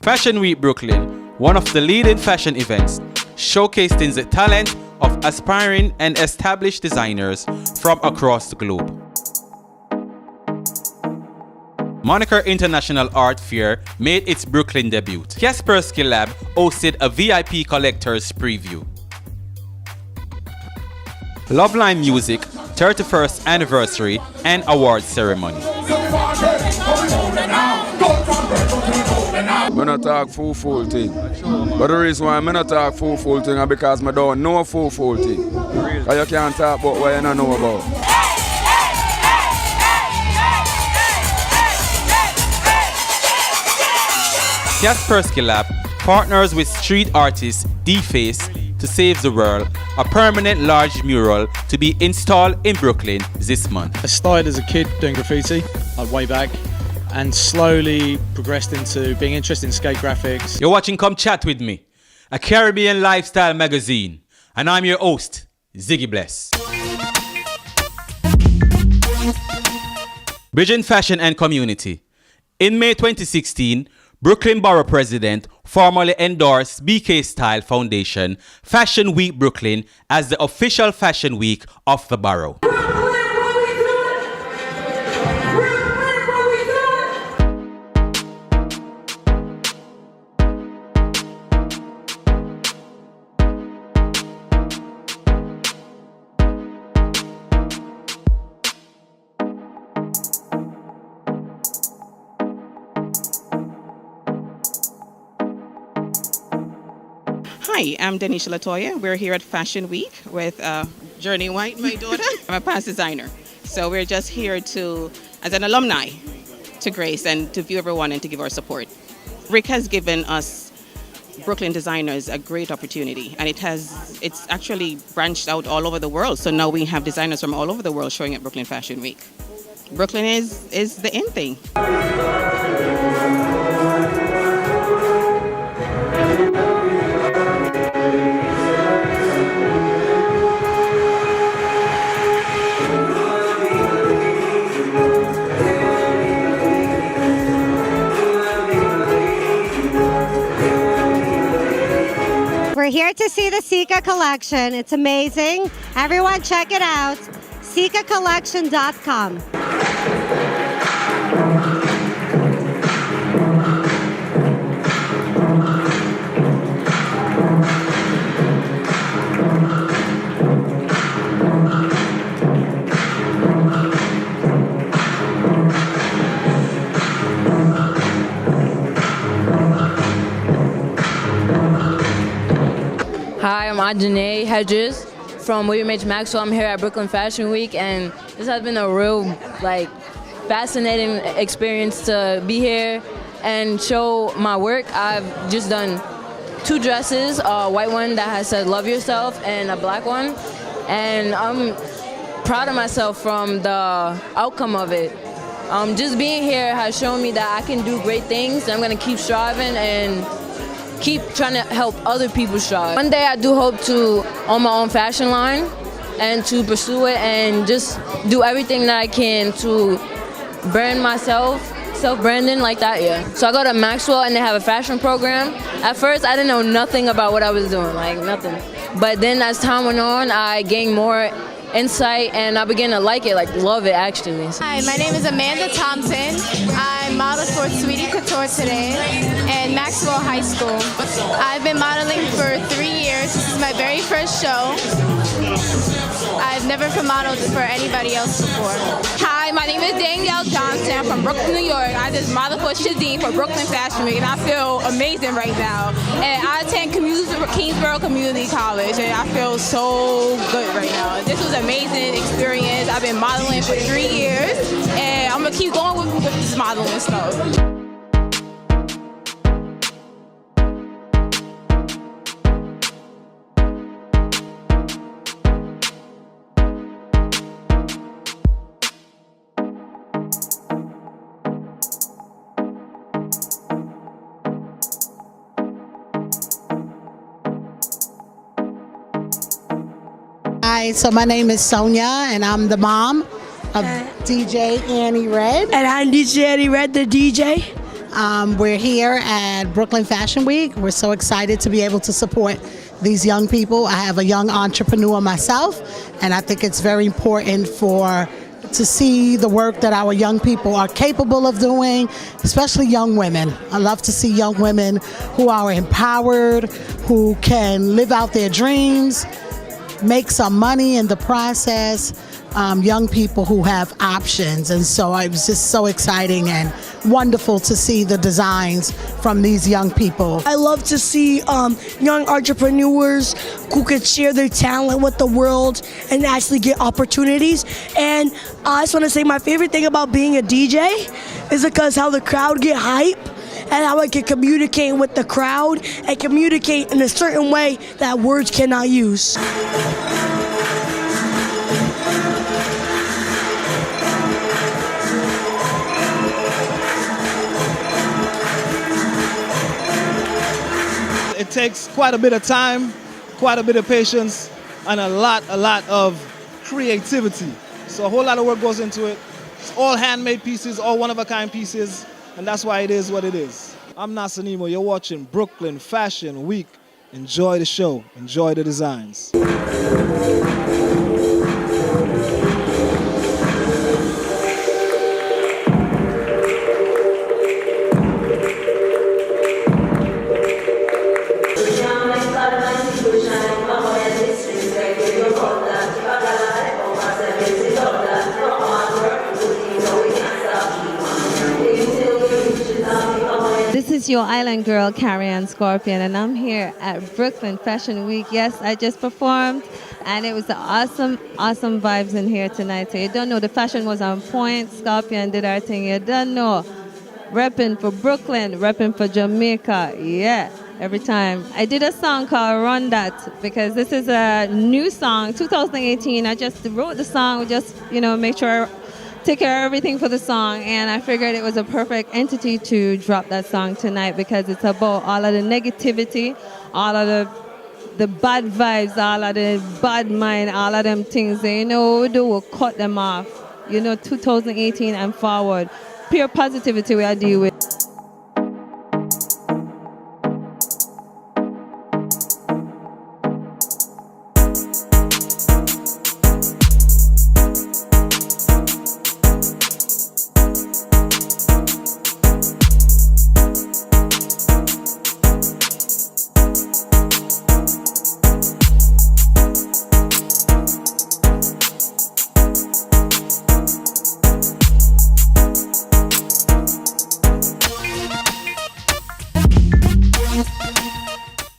Fashion Week Brooklyn, one of the leading fashion events, showcasing the talent of aspiring and established designers from across the globe. Moniker International Art Fair made its Brooklyn debut. Kaspersky Lab hosted a VIP collector's preview. Loveline Music 31st anniversary and award ceremony. I don't talk full thing. But the reason why I don't talk full thing is because I don't know full thing. Because you can't talk about what you don't know about. Kaspersky Lab partners with street artist DFace to Save the World, a permanent large mural to be installed in Brooklyn this month. I started as a kid doing graffiti, way back, and slowly progressed into being interested in skate graphics. You're watching Come Chat With Me, a Caribbean lifestyle magazine, and I'm your host, Ziggy Bless. Bridging Fashion and Community. In May 2016, Brooklyn Borough President formally endorsed BK Style Foundation Fashion Week Brooklyn as the official fashion week of the borough. Hi, I'm Denisha Latoya. We're here at Fashion Week with Journey White, my daughter. I'm a past designer. So we're just here to, as an alumni, to grace and to view everyone and to give our support. Rick has given us Brooklyn designers a great opportunity, and it's actually branched out all over the world. So now we have designers from all over the world showing at Brooklyn Fashion Week. Brooklyn is the in thing. We're here to see the Sika collection. It's amazing. Everyone check it out. SikaCollection.com. Hi, I'm Ajane Hedges from William H. Maxwell. I'm here at Brooklyn Fashion Week, and this has been a real, fascinating experience to be here and show my work. I've just done 2 dresses, a white one that has said "Love Yourself" and a black one, and I'm proud of myself from the outcome of it. Just being here has shown me that I can do great things. I'm gonna keep striving and keep trying to help other people strive. One day I do hope to own my own fashion line and to pursue it and just do everything that I can to brand myself, self-branding like that, yeah. So I go to Maxwell and they have a fashion program. At first I didn't know nothing about what I was doing, nothing. But then as time went on, I gained more insight and I began to like it, love it actually. Hi, my name is Amanda Thompson. I'm model for Sweetie Couture today and Maxwell High School. I've been modeling for 3 years. This is my very first show. I've never modeled for anybody else before. Hi, my name is Danielle Johnson. I'm from Brooklyn, New York. I just model for Shazine for Brooklyn Fashion Week and I feel amazing right now. And I attend Kingsborough Community College and I feel so good right now. This was amazing experience. I've been modeling for 3 years and I'm gonna keep going with this modeling stuff. Hi, so my name is Sonia, and I'm the mom of DJ Annie Red. And I'm DJ Annie Red, the DJ. We're here at Brooklyn Fashion Week. We're so excited to be able to support these young people. I have a young entrepreneur myself, and I think it's very important to see the work that our young people are capable of doing, especially young women. I love to see young women who are empowered, who can live out their dreams, make some money in the process, young people who have options. And so it was just so exciting and wonderful to see the designs from these young people. I love to see young entrepreneurs who could share their talent with the world and actually get opportunities. And I just want to say my favorite thing about being a DJ is because how the crowd get hype and how I can communicate with the crowd and communicate in a certain way that words cannot use. It takes quite a bit of time, quite a bit of patience, and a lot of creativity. So a whole lot of work goes into it. It's all handmade pieces, all one-of-a-kind pieces, and that's why it is what it is. I'm Nasanimo. You're watching Brooklyn Fashion Week. Enjoy the show. Enjoy the designs. This is your island girl, kerry-ann Scorpion, and I'm here at Brooklyn Fashion Week. Yes, I just performed, and it was awesome vibes in here tonight. So you don't know, the fashion was on point. Scorpion did our thing. You don't know. Repping for Brooklyn, repping for Jamaica. Yeah, every time. I did a song called Run That because this is a new song, 2018. I just wrote the song, just, make sure take care of everything for the song, and I figured it was a perfect entity to drop that song tonight because it's about all of the negativity, all of the bad vibes, all of the bad mind, all of them things that, we do, we'll cut them off, 2018 and forward. Pure positivity we are dealing with.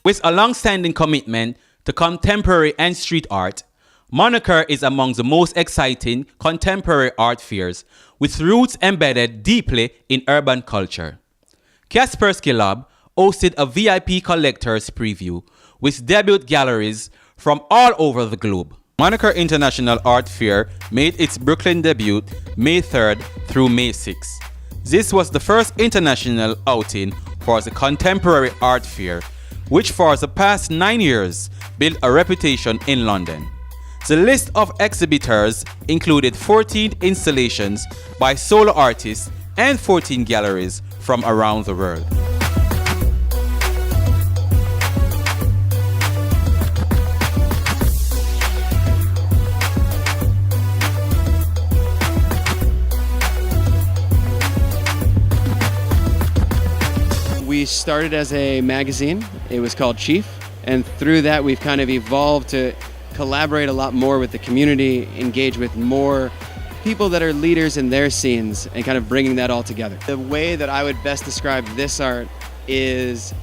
With a long-standing commitment to contemporary and street art, Moniker is among the most exciting contemporary art fairs with roots embedded deeply in urban culture. Kaspersky Lab hosted a VIP collector's preview with debut galleries from all over the globe. Moniker International Art Fair made its Brooklyn debut May 3rd through May 6th. This was the first international outing for the contemporary art fair, which for the past 9 years built a reputation in London. The list of exhibitors included 14 installations by solo artists and 14 galleries from around the world. We started as a magazine. It was called Chief, and through that we've kind of evolved to collaborate a lot more with the community, engage with more people that are leaders in their scenes, and kind of bringing that all together. The way that I would best describe this art is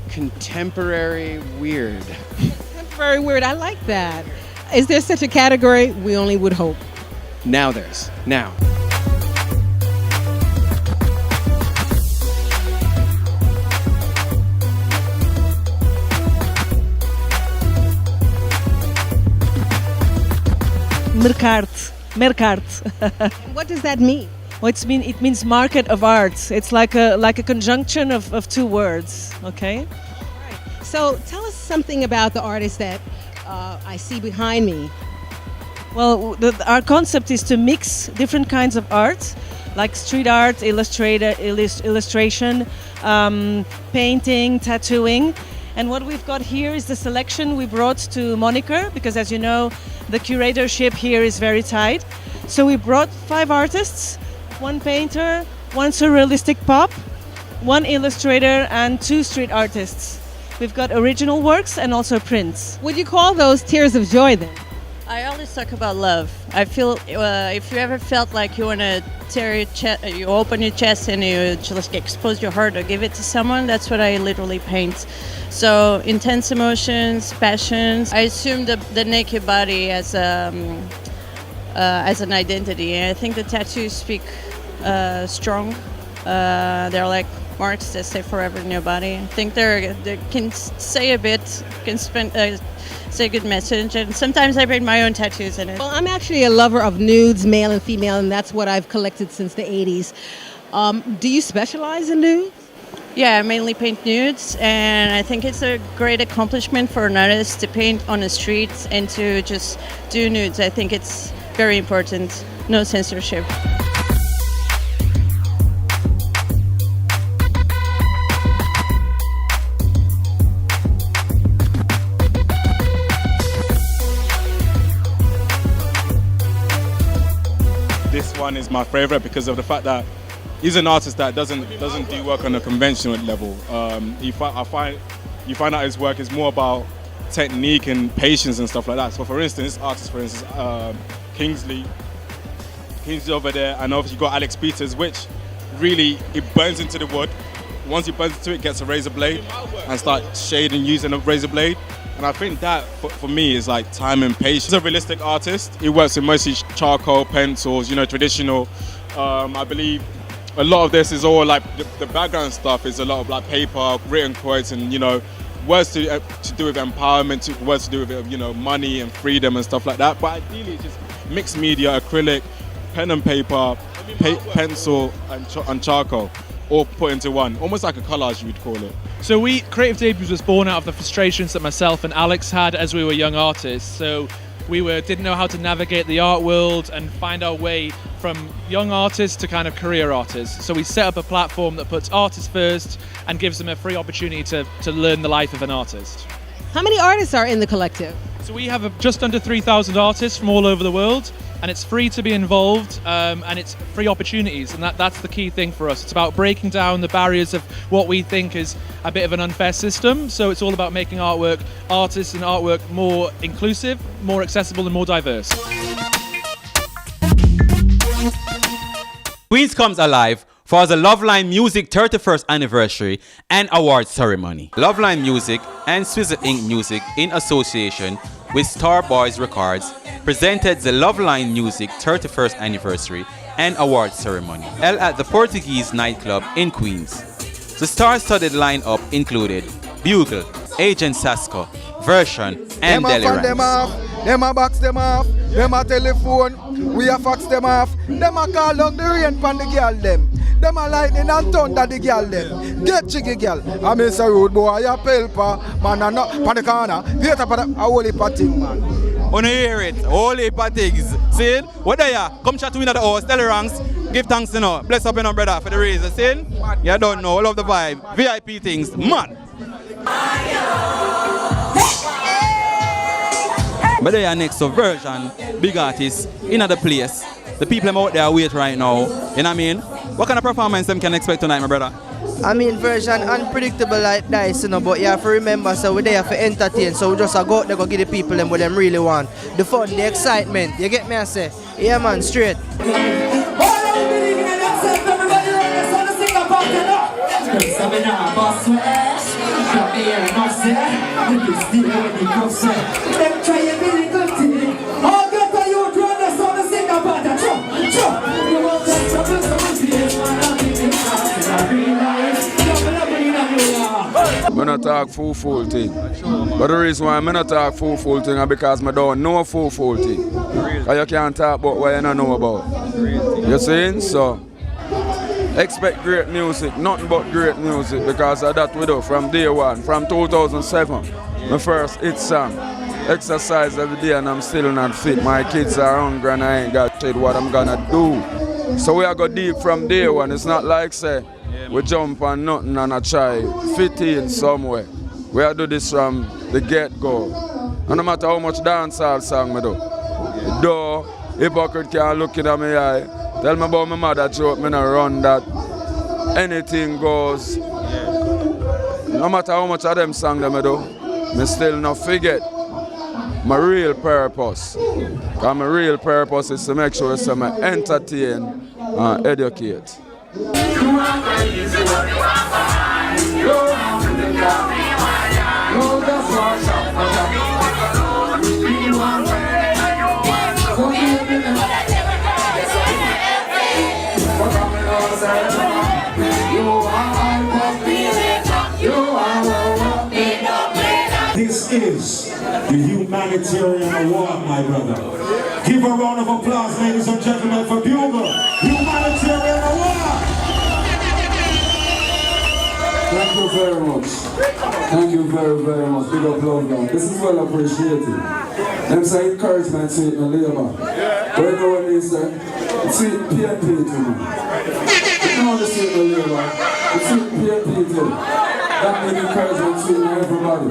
contemporary weird. Contemporary weird, I like that. Is there such a category? We only would hope. Now there's. Now. Merkart. What does that mean? Well, it means market of arts. It's like a conjunction of two words. Okay. So tell us something about the artists that I see behind me? Well, our concept is to mix different kinds of art, like street art, illustration, painting, tattooing. And what we've got here is the selection we brought to Moniker, because as you know, the curatorship here is very tight. So we brought 5 artists, 1 painter, 1 surrealistic pop, 1 illustrator, and 2 street artists. We've got original works and also prints. Would you call those tears of joy then? I always talk about love. I feel if you ever felt like you want to tear your chest, you open your chest and you just expose your heart or give it to someone, that's what I literally paint. So intense emotions, passions. I assume the naked body as an identity. And I think the tattoos speak strong. They're like marks that stay forever in your body. I think they can say a bit, can say a good message, and sometimes I bring my own tattoos in it. Well, I'm actually a lover of nudes, male and female, and that's what I've collected since the 80s. Do you specialize in nudes? Yeah, I mainly paint nudes, and I think it's a great accomplishment for an artist to paint on the streets and to just do nudes. I think it's very important. No censorship. This one is my favorite because of the fact that he's an artist that doesn't do work on a conventional level. You find out his work is more about technique and patience and stuff like that. So for instance, Kingsley over there, and obviously you got Alex Peters, which really, it burns into the wood. Once it burns into it, gets a razor blade and start shading using a razor blade. And I think that, for me, is like time and patience. He's a realistic artist. He works with mostly charcoal, pencils, traditional. I believe a lot of this is all like, the background stuff is a lot of like paper, written quotes, and, words to do with empowerment, words to do with, money and freedom and stuff like that. But ideally, it's just mixed media, acrylic, pen and paper, pencil and charcoal, all put into one, almost like a collage, you would call it. So Creative Debuts was born out of the frustrations that myself and Alex had as we were young artists. So we didn't know how to navigate the art world and find our way from young artists to kind of career artists. So we set up a platform that puts artists first and gives them a free opportunity to learn the life of an artist. How many artists are in the collective? So we have just under 3,000 artists from all over the world, and it's free to be involved, and it's free opportunities, and that's the key thing for us. It's about breaking down the barriers of what we think is a bit of an unfair system. So it's all about making artists and artwork more inclusive, more accessible and more diverse. Queens comes alive for the Loveline Music 31st anniversary and awards ceremony. Loveline Music and Swizzle Inc. Music, in association with Star Boys Records, presented the Loveline Music 31st anniversary and awards ceremony held at the Portuguese nightclub in Queens. The star-studded lineup included Bugle, Agent Sasko, Version, and Delirance. Them a box them off, them a telephone, we a fax them off, them a call on the rain pan the girl them. Them a lightning and thunder the girl them. Get jiggy girl, I miss a road boy, a pelpa, man a no, pan the corner, wait up a holy patting man. Wanna hear it, holy things. See it? What are ya? Come chat to me at the house, Delirance, give thanks bless up brother for the reason, see it? You don't know, love the vibe, VIP things, man. But they are next to Version, big artists, in the place. The people out there wait right now. You know what I mean? What kind of performance them can expect tonight, my brother? I mean, Version unpredictable like dice, but you have to remember, so we're there for entertain, so we just go out there, go give the people them what them really want. The fun, the excitement, you get me I say? Yeah man, straight. I not talk full thing. But the reason why I not talk full thing is because I don't know full thing. And you can't talk about what you don't know about. You see? So expect great music, nothing but great music, because of that we do from day one, from 2007, my first hit song. exercise every day and I'm still not fit. My kids are hungry and I ain't got shit what I'm gonna do. So we are go deep from day one. It's not like say we jump on nothing and I try fit in somewhere. We are do this from the get-go. And no matter how much dancehall song me do. Though hypocrite can look in my eye, tell me about my mother joke, me not run that. Anything goes. No matter how much of them song them I do, me still not forget my real purpose. Because my real purpose is to make sure that I entertain and educate. This is the humanitarian award, my brother. Give a round of applause, ladies and gentlemen, for Bugle Humanitarian Award. Thank you very much. Thank you very, very much. Big up, love, man. This is well appreciated. Them say encouragement to it, my labor. But you know what they say? It's sweet PNP to me. You know the sweet, my labor. It's sweet PNP to me. That means encouragement to everybody.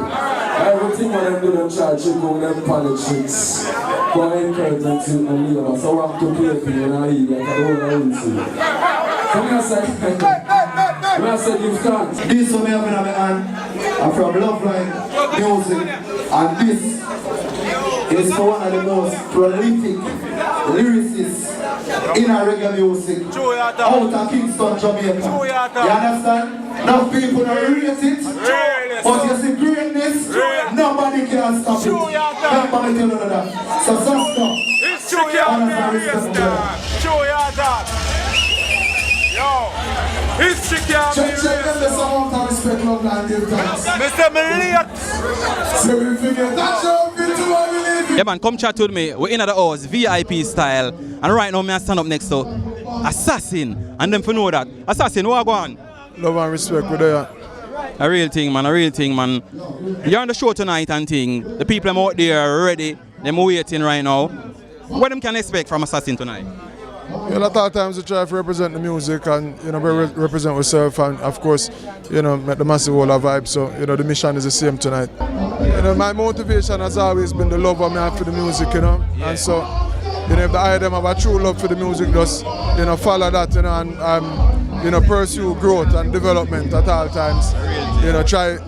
Everything when them do them try to check out them politics. But encouragement to my labor. So I'm to PNP and I eat like I don't know what to. So I'm going to say, when I say give thanks. This one I have in my hand, I'm from Love Line Music, and this is for one of the most prolific lyricists in our reggae music out of Kingston, Jamaica. You understand? Now people are rate it, but you see greatness, nobody can stop it. Nobody can do that. So stop. It's true, Yo, history can't be erased. Mr. Yeah man, come chat with me. We're in at the house, VIP style. And right now me I stand up next to Assassin. And them for know that. Assassin, what go on? Love and respect with there. A real thing man. You're on the show tonight and thing. The people them out there are ready. Them waiting right now. What them can expect from Assassin tonight? A lot of times we try to represent the music and represent ourselves and of course make the massive whole vibe. So the mission is the same tonight. My motivation has always been the love I have for the music, Yeah. And so if the eye of them have a true love for the music, just follow that, and pursue growth and development at all times.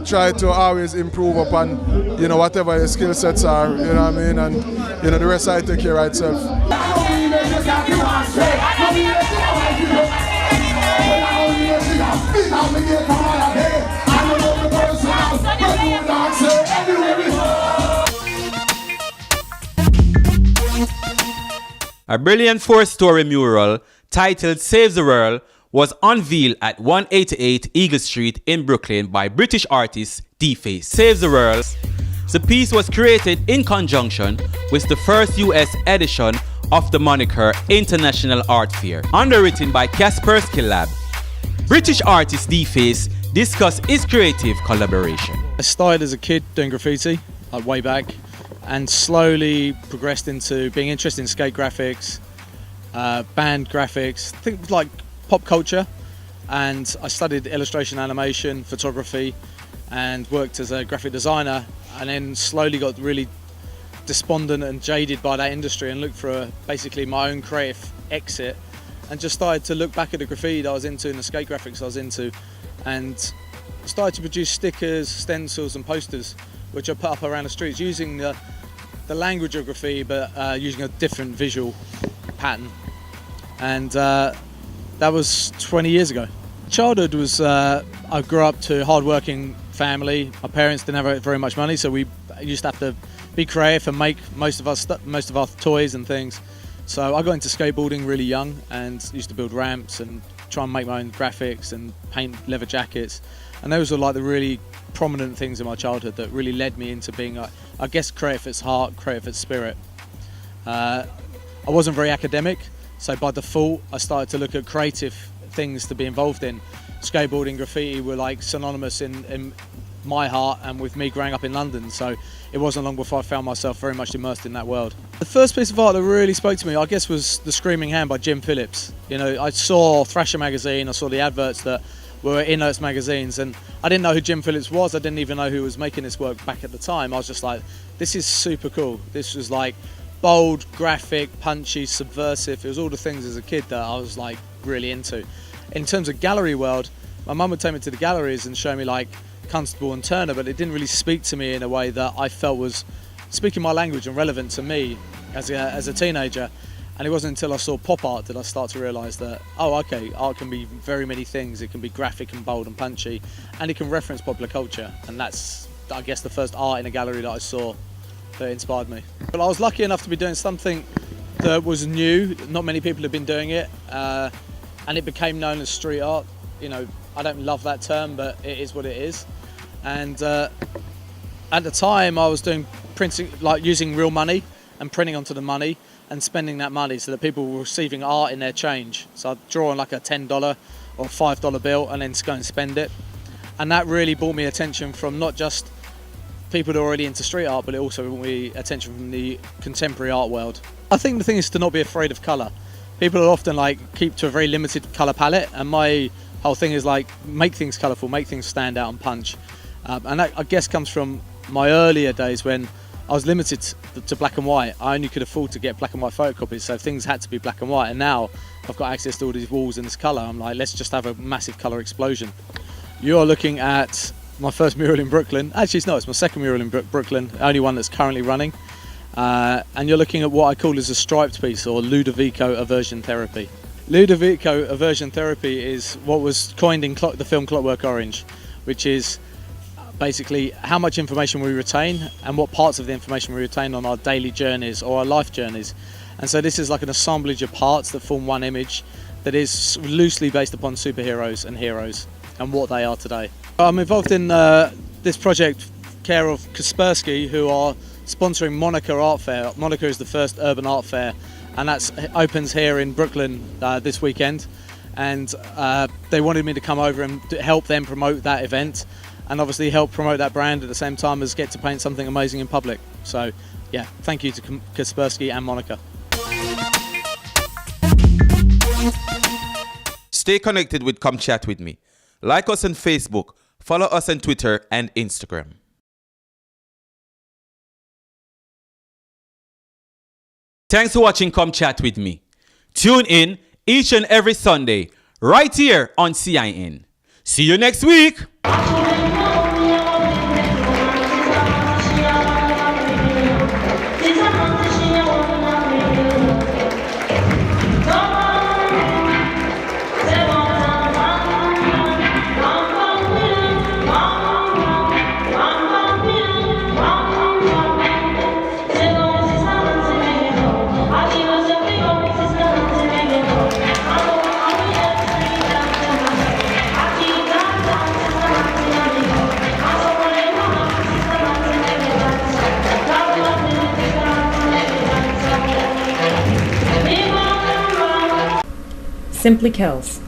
Try to always improve upon whatever your skill sets are, you know what I mean, and the rest I take care of itself. A brilliant 4-story mural titled Save the World was unveiled at 188 Eagle Street in Brooklyn by British artist DFace. Save the World. The piece was created in conjunction with the first US edition of the Moniker International Art Fair, underwritten by Kaspersky Lab. British artist DFace discussed his creative collaboration. I started as a kid doing graffiti, way back, and slowly progressed into being interested in skate graphics, band graphics, things like pop culture, and I studied illustration, animation, photography, and worked as a graphic designer, and then slowly got really despondent and jaded by that industry and looked for basically my own creative exit, and just started to look back at the graffiti that I was into and the skate graphics I was into, and started to produce stickers, stencils and posters which I put up around the streets using the language of graffiti but using a different visual pattern. And that was 20 years ago. Childhood was, I grew up to a hard-working family. My parents didn't have very much money, so we used to have to be creative and make most of our toys and things. So I got into skateboarding really young and used to build ramps and try and make my own graphics and paint leather jackets. And those were like the really prominent things in my childhood that really led me into being, I guess, creative at heart, creative at spirit. I wasn't very academic, so by default I started to look at creative things to be involved in. Skateboarding, graffiti were like synonymous in my heart and with me growing up in London. So it wasn't long before I found myself very much immersed in that world. The first piece of art that really spoke to me, I guess, was The Screaming Hand by Jim Phillips. You know, I saw Thrasher magazine, I saw the adverts that were in those magazines, and I didn't know who Jim Phillips was. I didn't even know who was making this work back at the time. I was just like, this is super cool. This was like bold, graphic, punchy, subversive. It was all the things as a kid that I was like really into. In terms of gallery world, my mum would take me to the galleries and show me like Constable and Turner, but it didn't really speak to me in a way that I felt was speaking my language and relevant to me as a teenager. And it wasn't until I saw pop art that I started to realise that, oh, okay, art can be very many things. It can be graphic and bold and punchy, and it can reference popular culture. And that's, I guess, the first art in a gallery that I saw that inspired me. But I was lucky enough to be doing something that was new. Not many people have been doing it, and it became known as street art. You know, I don't love that term, but it is what it is. And at the time, I was doing printing, like using real money and printing onto the money and spending that money so that people were receiving art in their change. So I'd draw on like a $10 or $5 bill and then go and spend it. And that really brought me attention from not just people that are already into street art, but it also brought me attention from the contemporary art world. I think the thing is to not be afraid of colour. People are often like keep to a very limited colour palette, and my whole thing is like make things colourful, make things stand out and punch. And that, I guess, comes from my earlier days when I was limited to black and white. I only could afford to get black and white photocopies, so things had to be black and white. And now I've got access to all these walls and this colour. I'm like, let's just have a massive colour explosion. You're looking at my first mural in Brooklyn. Actually, it's my second mural in Brooklyn, the only one that's currently running. And you're looking at what I call as a striped piece, or Ludovico aversion therapy. Ludovico aversion therapy is what was coined in the film Clockwork Orange, which is basically how much information we retain and what parts of the information we retain on our daily journeys or our life journeys. And so this is like an assemblage of parts that form one image that is loosely based upon superheroes and heroes and what they are today. I'm involved in this project care of Kaspersky, who are sponsoring Moniker Art Fair. Moniker is the first urban art fair, and that opens here in Brooklyn this weekend. And they wanted me to come over and help them promote that event, and obviously help promote that brand at the same time as get to paint something amazing in public. So yeah, thank you to Kaspersky and Monica. Stay connected with Come Chat With Me. Like us on Facebook, follow us on Twitter and Instagram. Thanks for watching Come Chat With Me. Tune in each and every Sunday right here on CIN. See you next week. Simply Kells.